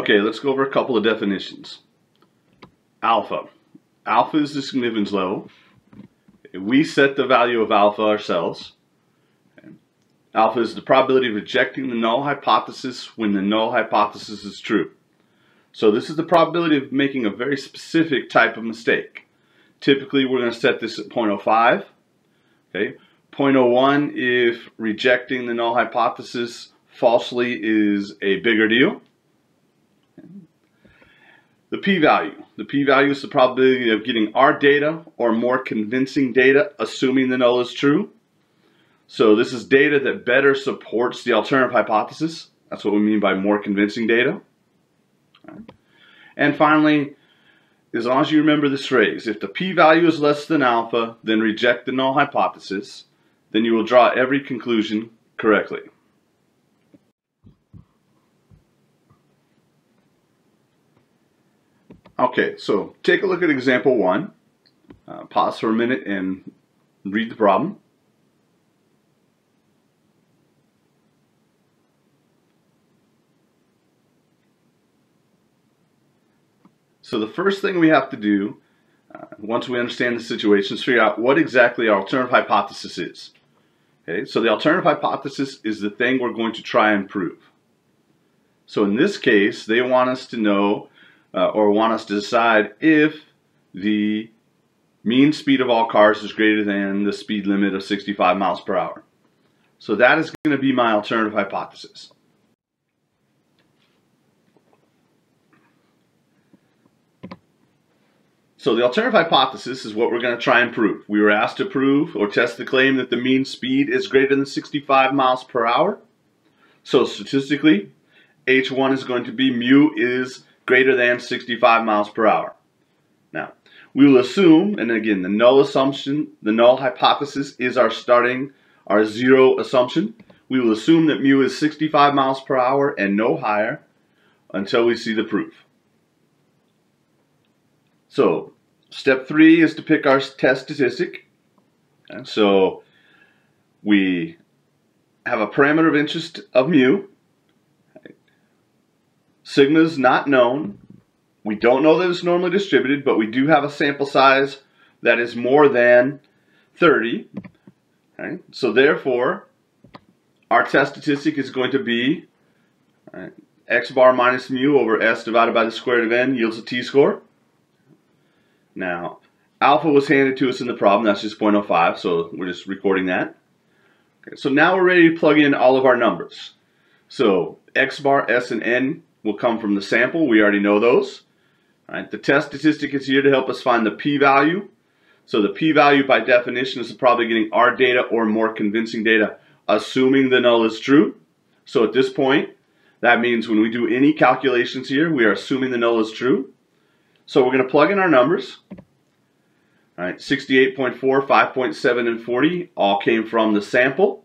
Okay, let's go over a couple of definitions. Alpha. Alpha is the significance level. We set the value of alpha ourselves. Alpha is the probability of rejecting the null hypothesis when the null hypothesis is true. So this is the probability of making a very specific type of mistake. Typically we're going to set this at 0.05. Okay? 0.01 if rejecting the null hypothesis falsely is a bigger deal. The p-value. The p-value is the probability of getting our data or more convincing data assuming the null is true. So this is data that better supports the alternative hypothesis. That's what we mean by more convincing data. And finally, as long as you remember this phrase, if the p-value is less than alpha, then reject the null hypothesis, then you will draw every conclusion correctly. Okay, so take a look at example 1. Pause for a minute and read the problem. So the first thing we have to do, once we understand the situation, is figure out what exactly our alternative hypothesis is. Okay, so the alternative hypothesis is the thing we're going to try and prove. So in this case, they want us to know, or want us to decide if the mean speed of all cars is greater than the speed limit of 65 miles per hour. So that is going to be my alternative hypothesis. So the alternative hypothesis is what we're going to try and prove. We were asked to prove or test the claim that the mean speed is greater than 65 miles per hour. So statistically, H1 is going to be mu is greater than 65 miles per hour. Now, we will assume, and again, the null assumption, the null hypothesis is our zero assumption. We will assume that mu is 65 miles per hour and no higher until we see the proof. So, step 3 is to pick our test statistic. And so, we have a parameter of interest of mu. Sigma is not known. We don't know that it's normally distributed, but we do have a sample size that is more than 30. Okay? So therefore, our test statistic is going to be x bar minus mu over s divided by the square root of n yields a t-score. Now, alpha was handed to us in the problem. That's just 0.05, so we're just recording that. Okay, so now we're ready to plug in all of our numbers. So x bar, s, and n will come from the sample. We already know those. All right, the test statistic is here to help us find the p-value. So the p-value by definition is probably getting our data or more convincing data, assuming the null is true. So at this point, that means when we do any calculations here, we are assuming the null is true. So we're going to plug in our numbers. All right, 68.4, 5.7, and 40 all came from the sample.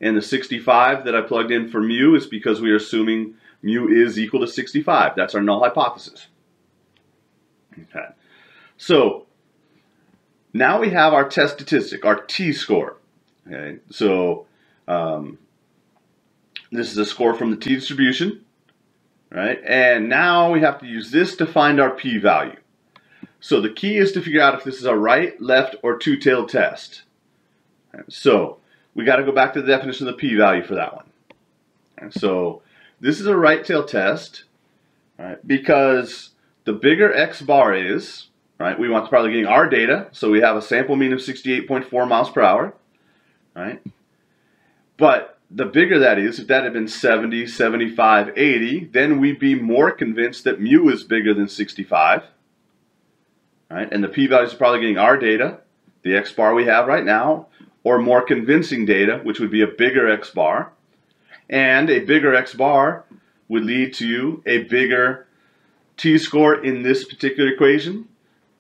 And the 65 that I plugged in for mu is because we are assuming mu is equal to 65. That's our null hypothesis. Okay. So now we have our test statistic, our t-score. Okay. So this is a score from the t-distribution. Right? And now we have to use this to find our p-value. So the key is to figure out if this is a right, left, or two-tailed test. And so we got to go back to the definition of the p-value for that one. And so this is a right-tailed test, right? Because the bigger x bar is, right? We want to probably getting our data, so we have a sample mean of 68.4 miles per hour, right? But the bigger that is, if that had been 70, 75, 80, then we'd be more convinced that mu is bigger than 65. Right? And the p-value is probably getting our data, the x bar we have right now, or more convincing data, which would be a bigger x bar. And a bigger x bar would lead to a bigger t-score in this particular equation.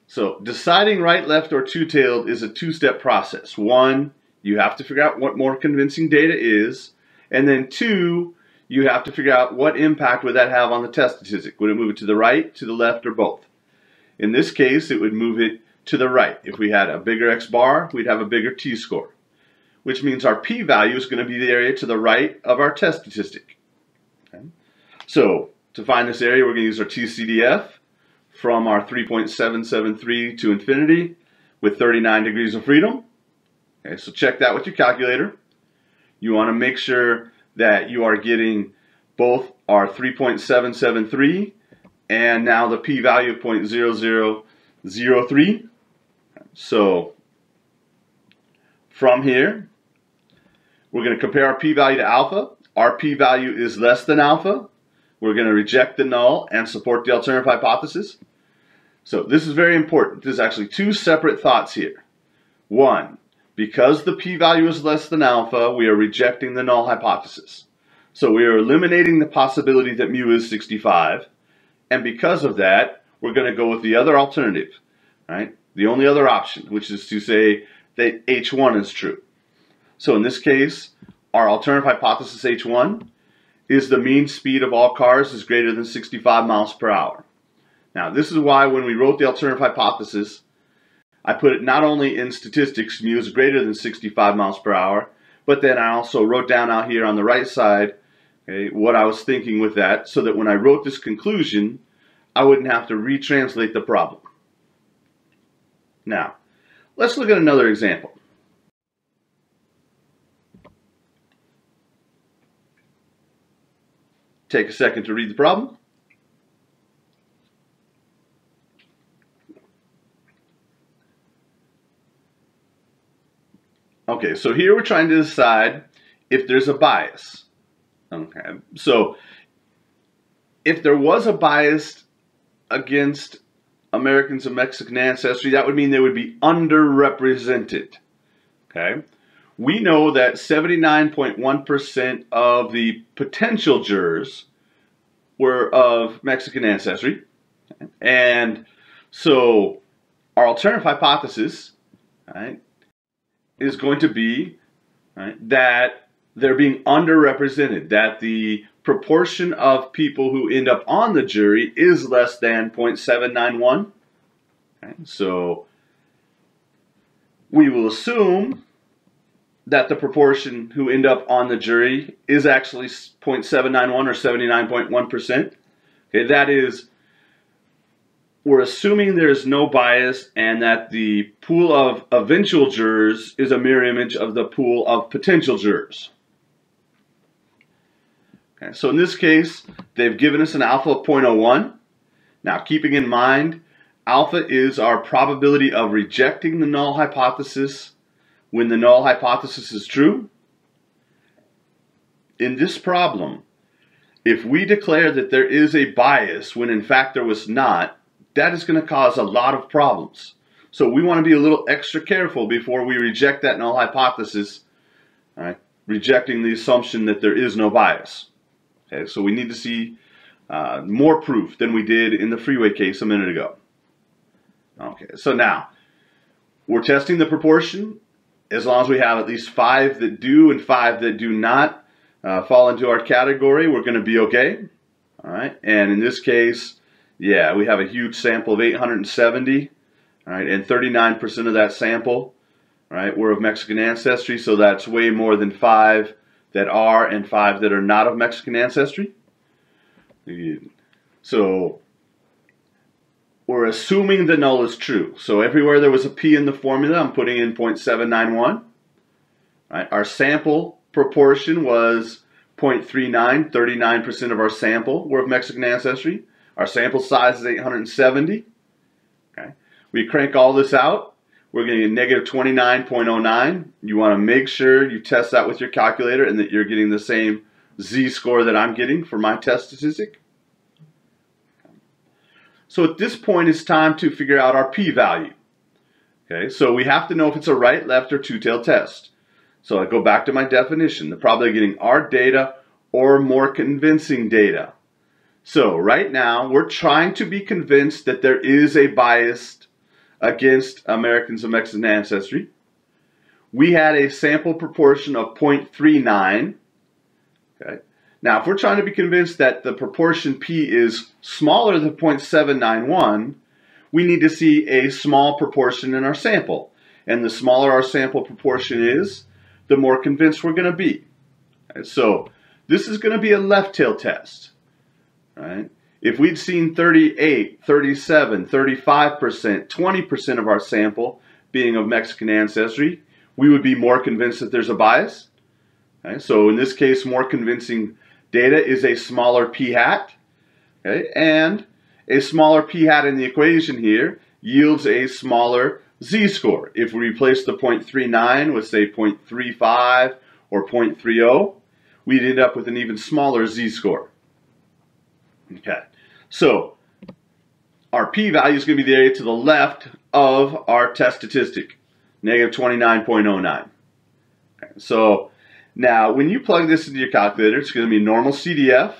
So deciding right, left, or two-tailed is a two-step process. One, you have to figure out what more convincing data is. And then two, you have to figure out what impact would that have on the test statistic. Would it move it to the right, to the left, or both? In this case, it would move it to the right. If we had a bigger x bar, we'd have a bigger t-score, which means our p-value is going to be the area to the right of our test statistic. Okay? So to find this area, we're going to use our TCDF from our 3.773 to infinity with 39 degrees of freedom. Okay, so check that with your calculator. You want to make sure that you are getting both our 3.773 and now the p-value of 0.0003. So from here, we're going to compare our p-value to alpha. Our p-value is less than alpha. We're going to reject the null and support the alternative hypothesis. So this is very important. There's actually two separate thoughts here. One, because the p-value is less than alpha, we are rejecting the null hypothesis. So we are eliminating the possibility that mu is 65. And because of that, we're going to go with the other alternative, right? The only other option, which is to say that H1 is true. So in this case, our alternative hypothesis H1 is the mean speed of all cars is greater than 65 miles per hour. Now, this is why when we wrote the alternative hypothesis, I put it not only in statistics, mu is greater than 65 miles per hour, but then I also wrote down out here on the right side, okay, what I was thinking with that, so that when I wrote this conclusion, I wouldn't have to retranslate the problem. Now, let's look at another example. Take a second to read the problem. Okay, so here we're trying to decide if there's a bias. Okay, so if there was a bias against Americans of Mexican ancestry, that would mean they would be underrepresented. Okay, we know that 79.1% of the potential jurors were of Mexican ancestry, and so our alternative hypothesis, right, is going to be, right, that they're being underrepresented, that the proportion of people who end up on the jury is less than 0.791. Okay, so we will assume that the proportion who end up on the jury is actually 0.791 or 79.1%. Okay, that is, we're assuming there's no bias and that the pool of eventual jurors is a mirror image of the pool of potential jurors. Okay, so in this case, they've given us an alpha of 0.01. Now, keeping in mind, alpha is our probability of rejecting the null hypothesis when the null hypothesis is true. In this problem, if we declare that there is a bias when in fact there was not, that is going to cause a lot of problems. So we want to be a little extra careful before we reject that null hypothesis, right? Rejecting the assumption that there is no bias. Okay, so we need to see more proof than we did in the freeway case a minute ago. Okay, so now we're testing the proportion. As long as we have at least 5 that do and 5 that do not fall into our category, we're going to be okay. All right, and in this case, yeah, we have a huge sample of 870, all right, and 39% of that sample, all right, were of Mexican ancestry, so that's way more than 5 that are and 5 that are not of Mexican ancestry. So we're assuming the null is true. So everywhere there was a p in the formula, I'm putting in 0.791. Right? Our sample proportion was 0.39, 39% of our sample were of Mexican ancestry. Our sample size is 870. Okay. We crank all this out, we're going to get negative 29.09. You want to make sure you test that with your calculator and that you're getting the same z-score that I'm getting for my test statistic. So at this point, it's time to figure out our p-value. Okay, so we have to know if it's a right, left, or two-tailed test. So I go back to my definition. They're probably getting our data or more convincing data. So right now, we're trying to be convinced that there is a bias against Americans of Mexican ancestry. We had a sample proportion of 0.39. Okay. Now, if we're trying to be convinced that the proportion P is smaller than 0.791, we need to see a small proportion in our sample. And the smaller our sample proportion is, the more convinced we're going to be. Okay, so this is going to be a left tail test. right? If we'd seen 38, 37, 35%, 20% of our sample being of Mexican ancestry, we would be more convinced that there's a bias. Okay? So in this case, more convincing data is a smaller p-hat. Okay? And a smaller p-hat in the equation here yields a smaller z-score. If we replace the 0.39 with, say, 0.35 or 0.30, we'd end up with an even smaller z-score. Okay, so our p-value is going to be the area to the left of our test statistic, negative 29.09. Okay, so now when you plug this into your calculator, it's going to be normal CDF,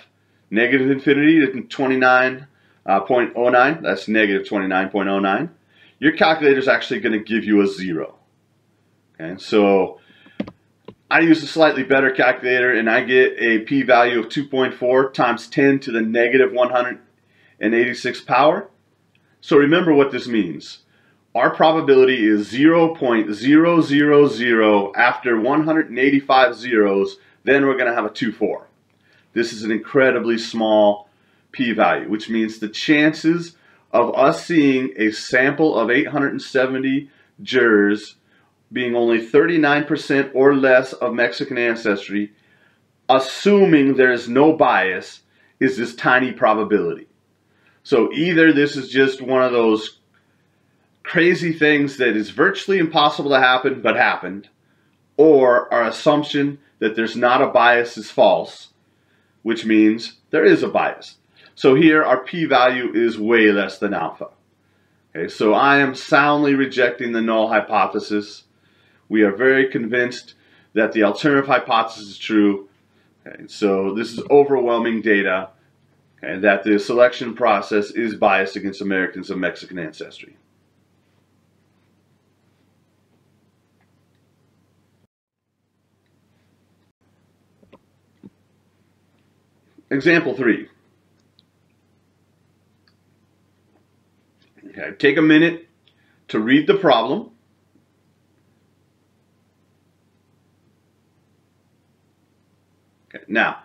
negative infinity to 29.09, that's negative 29.09. Your calculator is actually going to give you a 0. Okay, so I use a slightly better calculator and I get a p-value of 2.4 times 10 to the negative 186 power. So remember what this means. Our probability is 0.000 after 185 zeros, then we're going to have a 2.4. This is an incredibly small p-value, which means the chances of us seeing a sample of 870 jurors being only 39% or less of Mexican ancestry, assuming there is no bias, is this tiny probability. So either this is just one of those crazy things that is virtually impossible to happen but happened, or our assumption that there's not a bias is false, which means there is a bias. So here our p-value is way less than alpha. Okay, so I am soundly rejecting the null hypothesis. We are very convinced that the alternative hypothesis is true. Okay, so this is overwhelming data, okay, that the selection process is biased against Americans of Mexican ancestry. Example 3. Okay, take a minute to read the problem. Okay, now,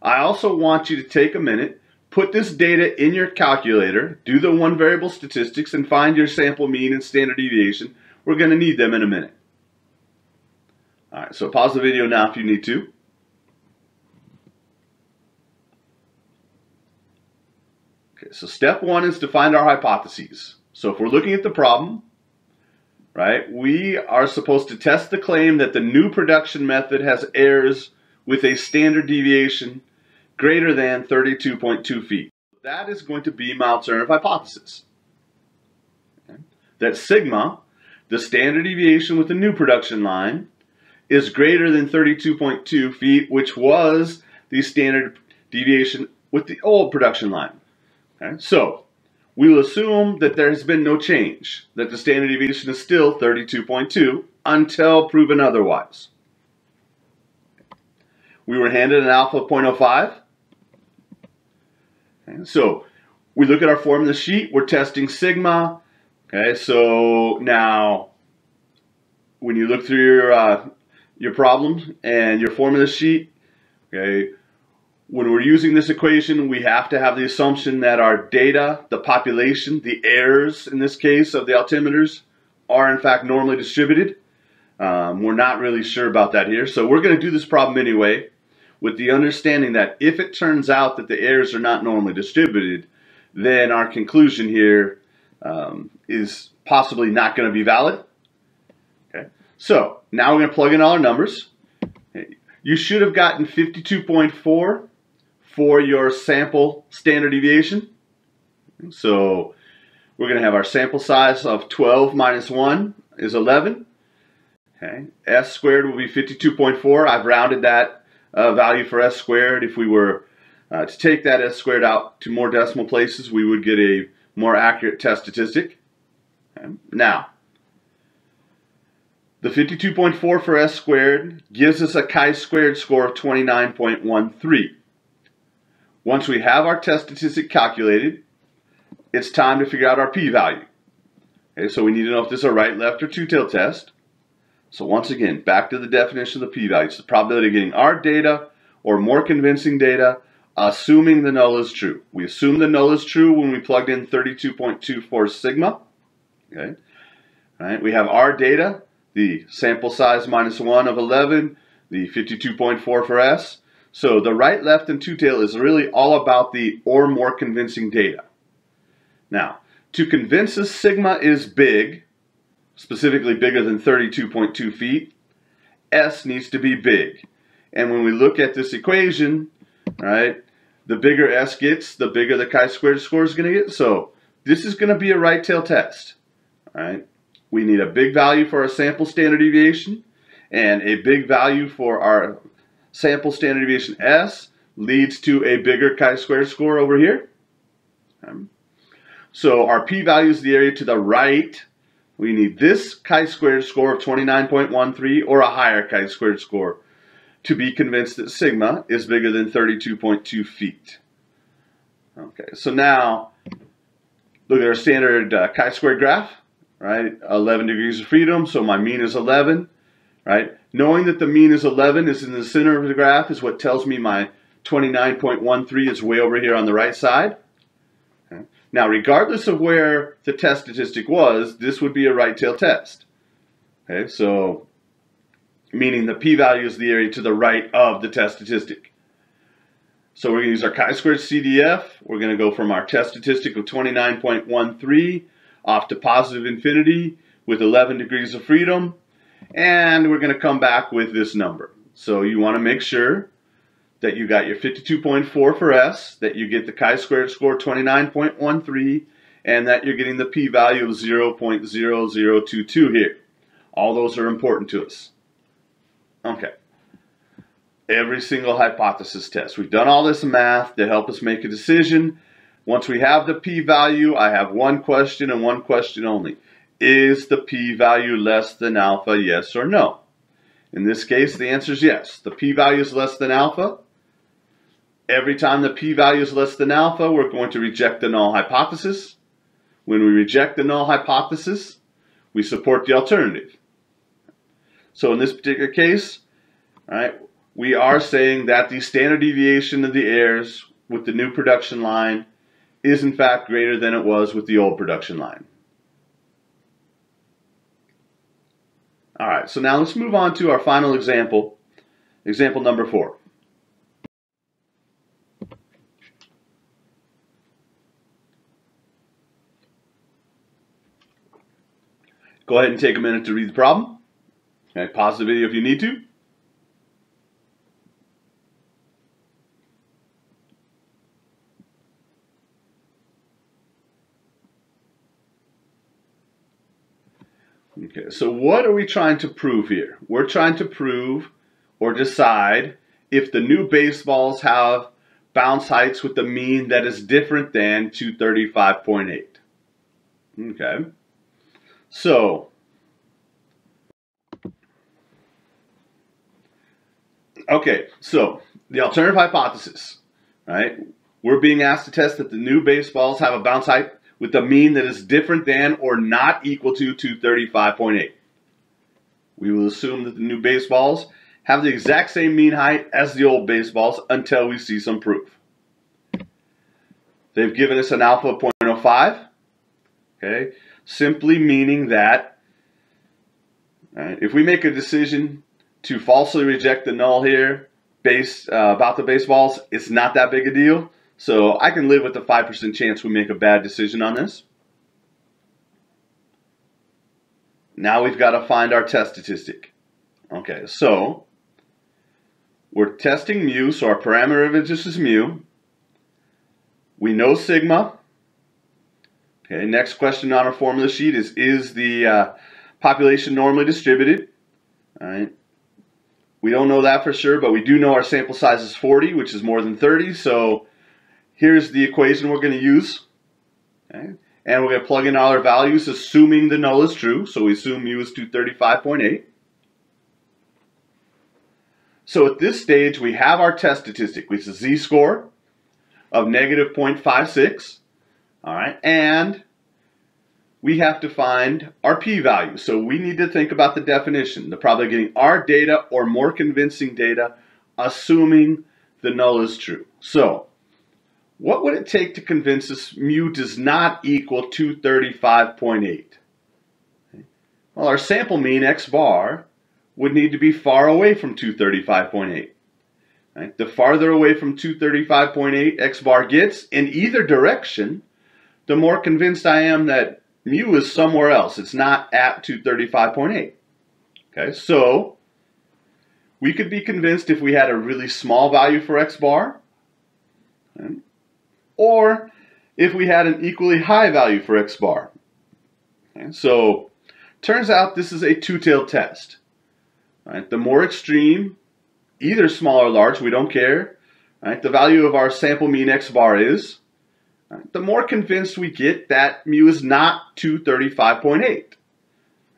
I also want you to take a minute, put this data in your calculator, do the one variable statistics, and find your sample mean and standard deviation. We're going to need them in a minute. All right, so pause the video now if you need to. Okay, so step 1 is to find our hypotheses. So if we're looking at the problem, right, we are supposed to test the claim that the new production method has errors with a standard deviation greater than 32.2 feet. That is going to be my alternative hypothesis. Okay. That sigma, the standard deviation with the new production line, is greater than 32.2 feet, which was the standard deviation with the old production line. Okay. So we will assume that there has been no change, that the standard deviation is still 32.2 until proven otherwise. We were handed an alpha of 0.05. Okay, so we look at our formula sheet. We're testing sigma. Okay, so now when you look through your problem and your formula sheet, okay, when we're using this equation, we have to have the assumption that our data, the population, the errors in this case of the altimeters, are in fact normally distributed. We're not really sure about that here, so we're going to do this problem anyway, with the understanding that if it turns out that the errors are not normally distributed, then our conclusion here is possibly not going to be valid. Okay. So now we're going to plug in all our numbers. Okay. You should have gotten 52.4 for your sample standard deviation. So we're going to have our sample size of 12 minus 1 is 11. Okay. S squared will be 52.4. I've rounded that value for S squared. If we were to take that S squared out to more decimal places, we would get a more accurate test statistic. Okay. Now, the 52.4 for S squared gives us a chi-squared score of 29.13. Once we have our test statistic calculated, it's time to figure out our p-value. Okay, so we need to know if this is a right, left, or two-tailed test. So once again, back to the definition of the p-value. It's the probability of getting our data or more convincing data assuming the null is true. We assume the null is true when we plugged in 32.24 sigma. Okay. All right. We have our data, the sample size -1 of 11, the 52.4 for S. So the right, left, and two-tail is really all about the or more convincing data. Now, to convince us sigma is big, specifically bigger than 32.2 feet, S needs to be big. And when we look at this equation, right, the bigger S gets, the bigger the chi-squared score is going to get. So this is going to be a right tail test. Right? We need a big value for our sample standard deviation, and a big value for our sample standard deviation S leads to a bigger chi-squared score over here. So our p-value is the area to the right. We need this chi-squared score of 29.13 or a higher chi-squared score to be convinced that sigma is bigger than 32.2 feet. Okay, so now look at our standard chi-squared graph, right? 11 degrees of freedom, so my mean is 11, right? Knowing that the mean is 11 is in the center of the graph is what tells me my 29.13 is way over here on the right side. Okay. Now, regardless of where the test statistic was, this would be a right tail test. Okay, so meaning the p-value is the area to the right of the test statistic. So we're going to use our chi-squared CDF. We're going to go from our test statistic of 29.13 off to positive infinity with 11 degrees of freedom. And we're going to come back with this number. So you want to make sure that you got your 52.4 for S, that you get the chi-squared score 29.13, and that you're getting the p-value of 0.0022 here. All those are important to us. Okay. Every single hypothesis test. We've done all this math to help us make a decision. Once we have the p-value, I have one question and one question only. Is the p-value less than alpha, yes or no? In this case, the answer is yes. The p-value is less than alpha. Every time the p-value is less than alpha, we're going to reject the null hypothesis. When we reject the null hypothesis, we support the alternative. So in this particular case, all right, we are saying that the standard deviation of the errors with the new production line is in fact greater than it was with the old production line. All right, so now let's move on to our final example, example number 4. Go ahead and take a minute to read the problem. Okay, pause the video if you need to. Okay, so what are we trying to prove here? We're trying to prove or decide if the new baseballs have bounce heights with the mean that is different than 235.8. Okay, so the alternative hypothesis, right? We're being asked to test that the new baseballs have a bounce height with a mean that is different than or not equal to 235.8. We will assume that the new baseballs have the exact same mean height as the old baseballs until we see some proof. They've given us an alpha of 0.05, okay, simply meaning that if we make a decision to falsely reject the null here based about the baseballs, it's not that big a deal. So I can live with the 5% chance we make a bad decision on this. Now we've got to find our test statistic. Okay, so we're testing mu, so our parameter of interest is mu. We know sigma. Okay, next question on our formula sheet is the population normally distributed? All right. We don't know that for sure, but we do know our sample size is 40, which is more than 30. So here's the equation we're going to use. Okay. And we're going to plug in all our values, assuming the null is true. So we assume mu is 235.8. So at this stage, we have our test statistic, which is a z-score of negative 0.56. All right, and we have to find our p-value. So we need to think about the definition. The probability of getting our data or more convincing data, assuming the null is true. So, what would it take to convince us mu does not equal 235.8? Well, our sample mean, x bar, would need to be far away from 235.8. Right? The farther away from 235.8 x bar gets in either direction, the more convinced I am that mu is somewhere else. It's not at 235.8. Okay, so we could be convinced if we had a really small value for x bar, okay, or if we had an equally high value for x bar. Okay, so turns out this is a two-tailed test. Right? The more extreme, either small or large, we don't care, right, the value of our sample mean x bar is, right, the more convinced we get that mu is not 235.8.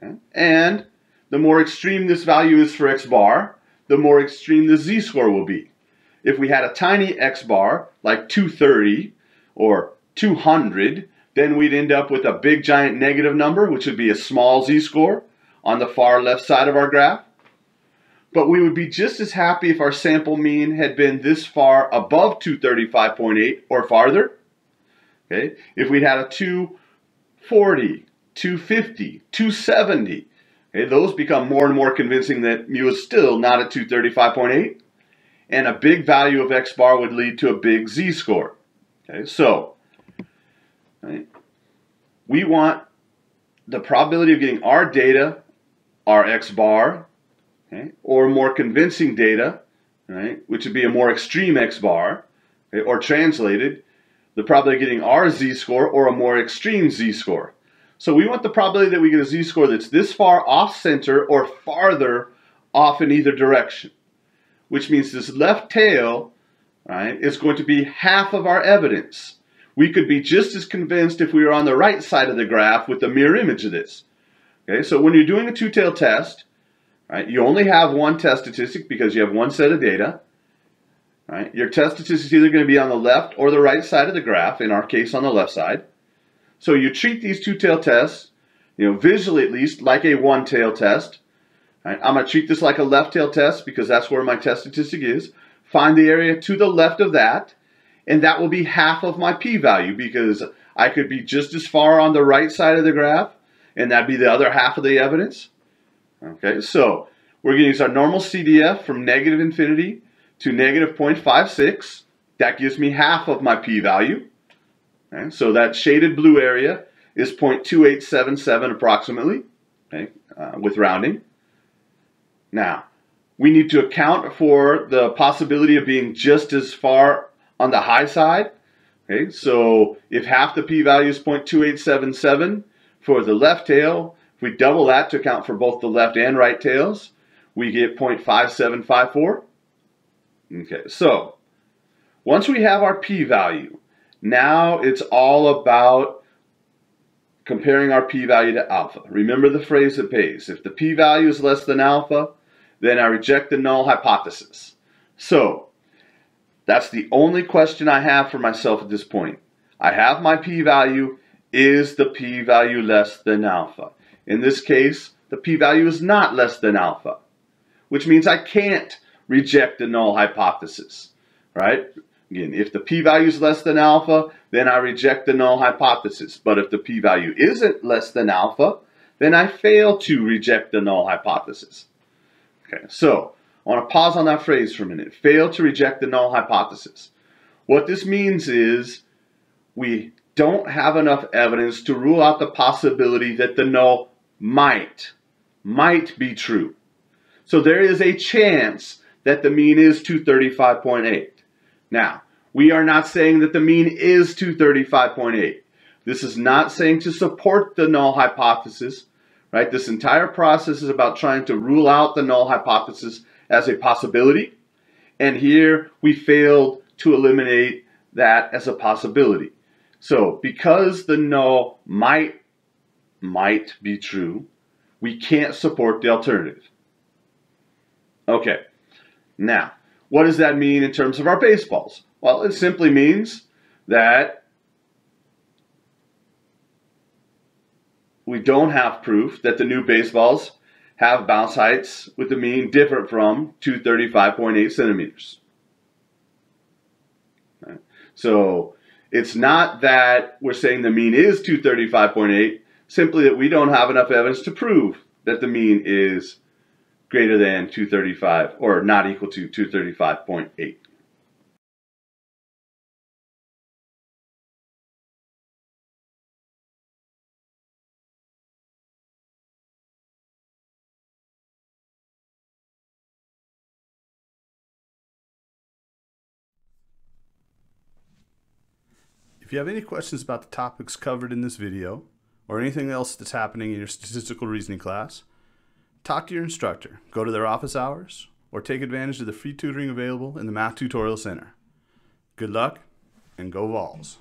Okay? And the more extreme this value is for x bar, the more extreme the z-score will be. If we had a tiny x bar, like 230 or 200, then we'd end up with a big giant negative number, which would be a small z-score on the far left side of our graph. But we would be just as happy if our sample mean had been this far above 235.8 or farther. Okay? If we'd had a 240, 250, 270, okay, those become more and more convincing that mu is still not at 235.8. And a big value of x bar would lead to a big z-score. Okay? So, right, we want the probability of getting our data, our x bar, okay, or more convincing data, right, which would be a more extreme x bar, okay, or translated, the probability of getting our z-score or a more extreme z-score. So we want the probability that we get a z-score that's this far off center or farther off in either direction, which means this left tail, right, is going to be half of our evidence. We could be just as convinced if we were on the right side of the graph with the mirror image of this. Okay, so when you're doing a two-tailed test, right, you only have one test statistic because you have one set of data. Right? Your test statistic is either going to be on the left or the right side of the graph, in our case on the left side. So you treat these two-tailed tests, visually at least, like a one-tailed test. Right? I'm going to treat this like a left-tailed test because that's where my test statistic is. Find the area to the left of that, and that will be half of my p-value because I could be just as far on the right side of the graph, and that'd be the other half of the evidence. Okay, so we're going to use our normal CDF from negative infinity to negative 0.56. That gives me half of my p-value. Okay, so that shaded blue area is 0.2877 approximately, okay, with rounding. Now, we need to account for the possibility of being just as far on the high side. Okay, so if half the p-value is 0.2877 for the left tail, if we double that to account for both the left and right tails, we get 0.5754. Okay, so once we have our p-value, now it's all about comparing our p-value to alpha. Remember the phrase that pays. If the p-value is less than alpha, then I reject the null hypothesis. So that's the only question I have for myself at this point. I have my p-value. Is the p-value less than alpha? In this case, the p-value is not less than alpha, which means I can't reject the null hypothesis, right? Again, if the p-value is less than alpha, then I reject the null hypothesis. But if the p-value isn't less than alpha, then I fail to reject the null hypothesis. Okay, so I want to pause on that phrase for a minute. Fail to reject the null hypothesis. What this means is we don't have enough evidence to rule out the possibility that the null might be true. So there is a chance that the mean is 235.8. Now, we are not saying that the mean is 235.8. This is not saying to support the null hypothesis, right? This entire process is about trying to rule out the null hypothesis as a possibility. And here we failed to eliminate that as a possibility. So because the null might be true, we can't support the alternative. Okay, now, what does that mean in terms of our baseballs? Well, it simply means that we don't have proof that the new baseballs have bounce heights with the mean different from 235.8 centimeters. So it's not that we're saying the mean is 235.8, simply that we don't have enough evidence to prove that the mean is greater than 235 or not equal to 235.8. If you have any questions about the topics covered in this video, or anything else that's happening in your statistical reasoning class, talk to your instructor, go to their office hours, or take advantage of the free tutoring available in the Math Tutorial Center. Good luck, and go Vols!